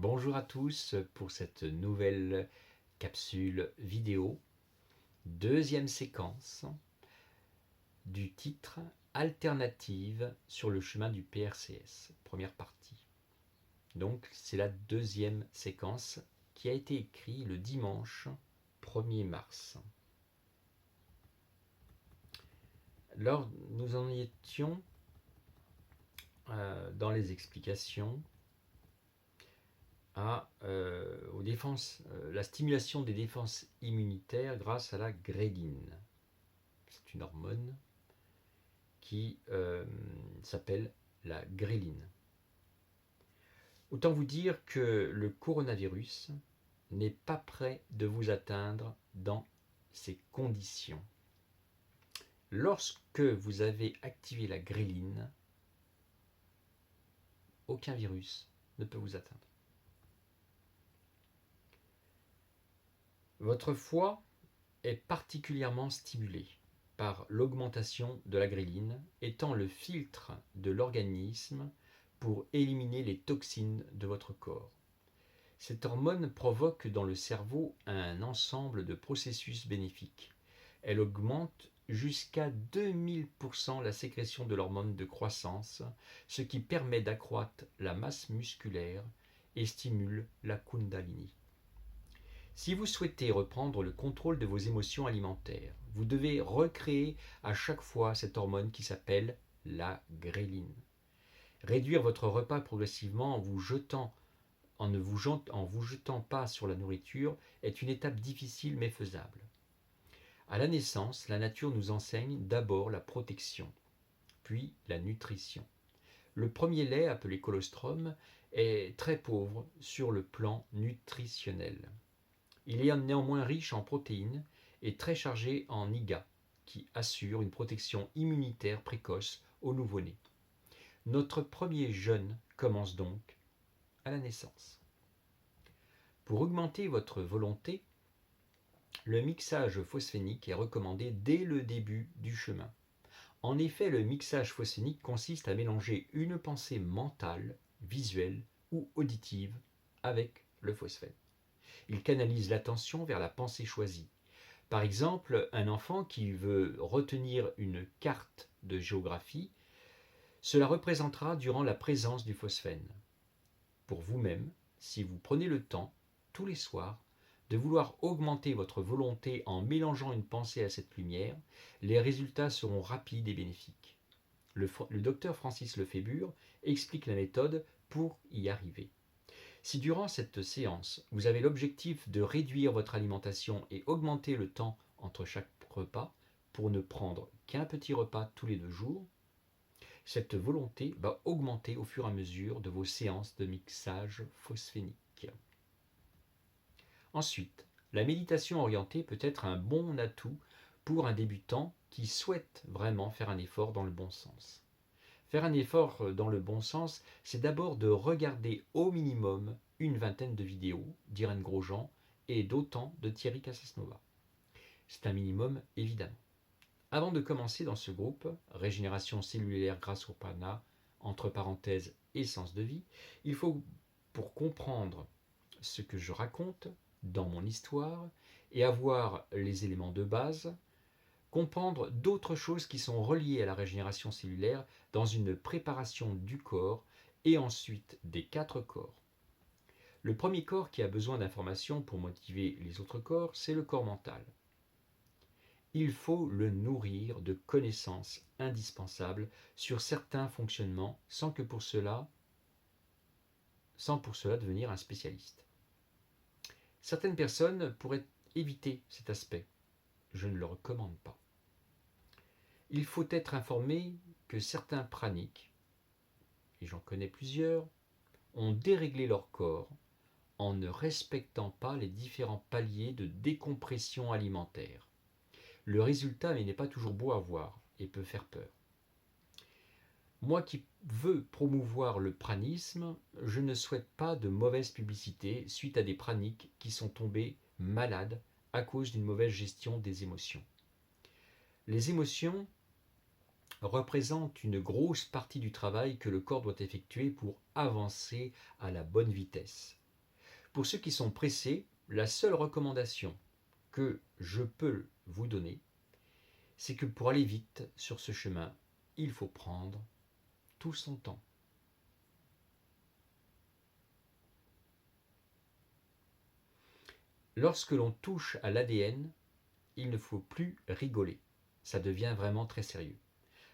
Bonjour à tous pour cette nouvelle capsule vidéo, deuxième séquence du titre Alternative sur le chemin du PRCS, première partie. Donc c'est la deuxième séquence qui a été écrite le dimanche 1er mars. Alors nous en étions dans les explications aux défenses, la stimulation des défenses immunitaires grâce à la gréline. C'est une hormone qui s'appelle la gréline. Autant vous dire que le coronavirus n'est pas prêt de vous atteindre dans ces conditions. Lorsque vous avez activé la gréline, aucun virus ne peut vous atteindre. Votre foie est particulièrement stimulé par l'augmentation de la gréline, étant le filtre de l'organisme pour éliminer les toxines de votre corps. Cette hormone provoque dans le cerveau un ensemble de processus bénéfiques. Elle augmente jusqu'à 2000% la sécrétion de l'hormone de croissance, ce qui permet d'accroître la masse musculaire et stimule la Kundalini. Si vous souhaitez reprendre le contrôle de vos émotions alimentaires, vous devez recréer à chaque fois cette hormone qui s'appelle la gréline. Réduire votre repas progressivement en ne vous jetant pas sur la nourriture est une étape difficile mais faisable. À la naissance, la nature nous enseigne d'abord la protection, puis la nutrition. Le premier lait, appelé colostrum, est très pauvre sur le plan nutritionnel. Il est néanmoins riche en protéines et très chargé en IGA, qui assure une protection immunitaire précoce au nouveau-né. Notre premier jeûne commence donc à la naissance. Pour augmenter votre volonté, le mixage phosphénique est recommandé dès le début du chemin. En effet, le mixage phosphénique consiste à mélanger une pensée mentale, visuelle ou auditive avec le phosphène. Il canalise l'attention vers la pensée choisie. Par exemple, un enfant qui veut retenir une carte de géographie, cela représentera durant la présence du phosphène. Pour vous-même, si vous prenez le temps, tous les soirs, de vouloir augmenter votre volonté en mélangeant une pensée à cette lumière, les résultats seront rapides et bénéfiques. Le docteur Francis Lefébure explique la méthode pour y arriver. Si durant cette séance, vous avez l'objectif de réduire votre alimentation et augmenter le temps entre chaque repas pour ne prendre qu'un petit repas tous les 2 jours, cette volonté va augmenter au fur et à mesure de vos séances de mixage phosphénique. Ensuite, la méditation orientée peut être un bon atout pour un débutant qui souhaite vraiment faire un effort dans le bon sens. Faire un effort dans le bon sens, c'est d'abord de regarder au minimum une vingtaine de vidéos d'Irène Grosjean et d'autant de Thierry Casasnova. C'est un minimum évidemment. Avant de commencer dans ce groupe, régénération cellulaire grâce au prana, entre parenthèses, essence de vie, il faut, pour comprendre ce que je raconte dans mon histoire et avoir les éléments de base, comprendre d'autres choses qui sont reliées à la régénération cellulaire dans une préparation du corps et ensuite des 4 corps. Le premier corps qui a besoin d'informations pour motiver les autres corps, c'est le corps mental. Il faut le nourrir de connaissances indispensables sur certains fonctionnements sans pour cela devenir un spécialiste. Certaines personnes pourraient éviter cet aspect. Je ne le recommande pas. Il faut être informé que certains praniques, et j'en connais plusieurs, ont déréglé leur corps en ne respectant pas les différents paliers de décompression alimentaire. Le résultat n'est pas toujours beau à voir et peut faire peur. Moi qui veux promouvoir le pranisme, je ne souhaite pas de mauvaise publicité suite à des praniques qui sont tombés malades à cause d'une mauvaise gestion des émotions. Les émotions représentent une grosse partie du travail que le corps doit effectuer pour avancer à la bonne vitesse. Pour ceux qui sont pressés, la seule recommandation que je peux vous donner, c'est que pour aller vite sur ce chemin, il faut prendre tout son temps. Lorsque l'on touche à l'ADN, il ne faut plus rigoler. Ça devient vraiment très sérieux.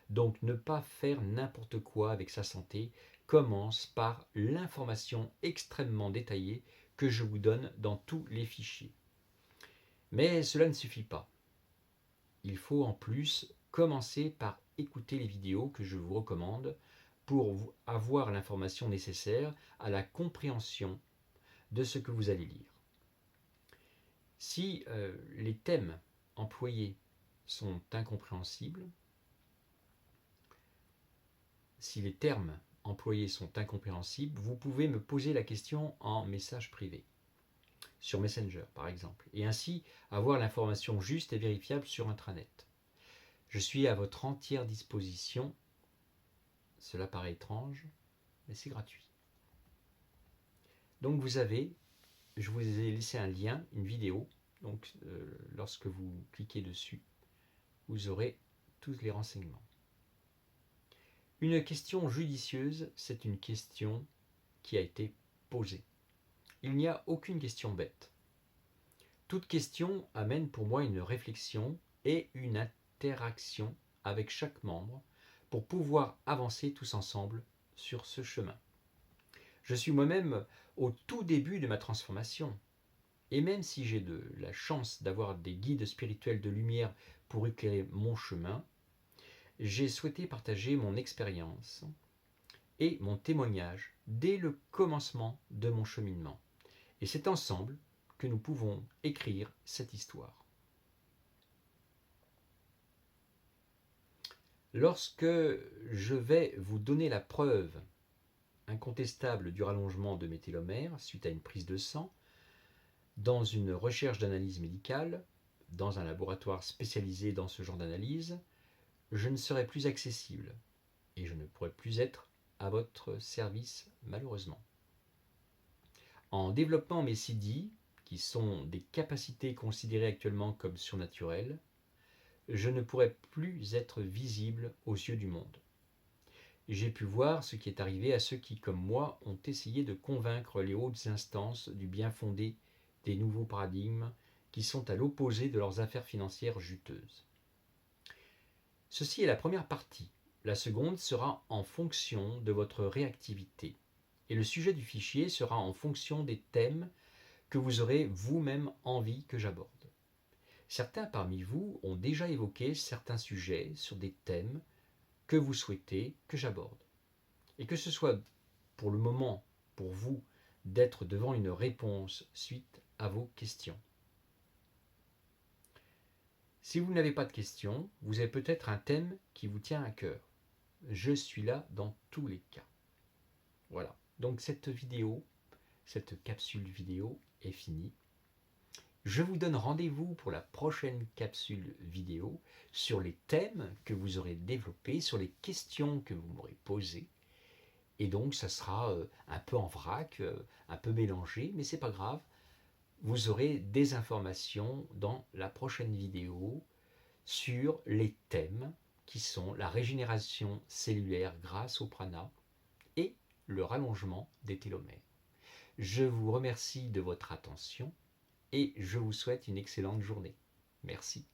Donc ne pas faire n'importe quoi avec sa santé commence par l'information extrêmement détaillée que je vous donne dans tous les fichiers. Mais cela ne suffit pas. Il faut en plus commencer par écouter les vidéos que je vous recommande pour avoir l'information nécessaire à la compréhension de ce que vous allez lire. Si les thèmes employés sont incompréhensibles, si les termes employés sont incompréhensibles, vous pouvez me poser la question en message privé, sur Messenger par exemple, et ainsi avoir l'information juste et vérifiable sur intranet. Je suis à votre entière disposition. Cela paraît étrange, mais c'est gratuit. Donc je vous ai laissé un lien, une vidéo. Donc lorsque vous cliquez dessus, vous aurez tous les renseignements. Une question judicieuse, c'est une question qui a été posée. Il n'y a aucune question bête. Toute question amène pour moi une réflexion et une interaction avec chaque membre pour pouvoir avancer tous ensemble sur ce chemin. Je suis moi-même au tout début de ma transformation. Et même si j'ai de la chance d'avoir des guides spirituels de lumière pour éclairer mon chemin, j'ai souhaité partager mon expérience et mon témoignage dès le commencement de mon cheminement. Et c'est ensemble que nous pouvons écrire cette histoire. Lorsque je vais vous donner la preuve incontestable du rallongement de mes télomères suite à une prise de sang, dans une recherche d'analyse médicale, dans un laboratoire spécialisé dans ce genre d'analyse, je ne serai plus accessible et je ne pourrai plus être à votre service malheureusement. En développant mes CD, qui sont des capacités considérées actuellement comme surnaturelles, je ne pourrai plus être visible aux yeux du monde. J'ai pu voir ce qui est arrivé à ceux qui, comme moi, ont essayé de convaincre les hautes instances du bien fondé des nouveaux paradigmes qui sont à l'opposé de leurs affaires financières juteuses. Ceci est la première partie. La seconde sera en fonction de votre réactivité. Et le sujet du fichier sera en fonction des thèmes que vous aurez vous-même envie que j'aborde. Certains parmi vous ont déjà évoqué certains sujets sur des thèmes que vous souhaitez que j'aborde. Et que ce soit pour le moment, pour vous, d'être devant une réponse suite à vos questions. Si vous n'avez pas de questions, vous avez peut-être un thème qui vous tient à cœur. Je suis là dans tous les cas. Voilà. Donc cette capsule vidéo est finie. Je vous donne rendez-vous pour la prochaine capsule vidéo sur les thèmes que vous aurez développés, sur les questions que vous m'aurez posées. Et donc ça sera un peu en vrac, un peu mélangé, mais c'est pas grave. Vous aurez des informations dans la prochaine vidéo sur les thèmes qui sont la régénération cellulaire grâce au prana et le rallongement des télomères. Je vous remercie de votre attention et je vous souhaite une excellente journée. Merci.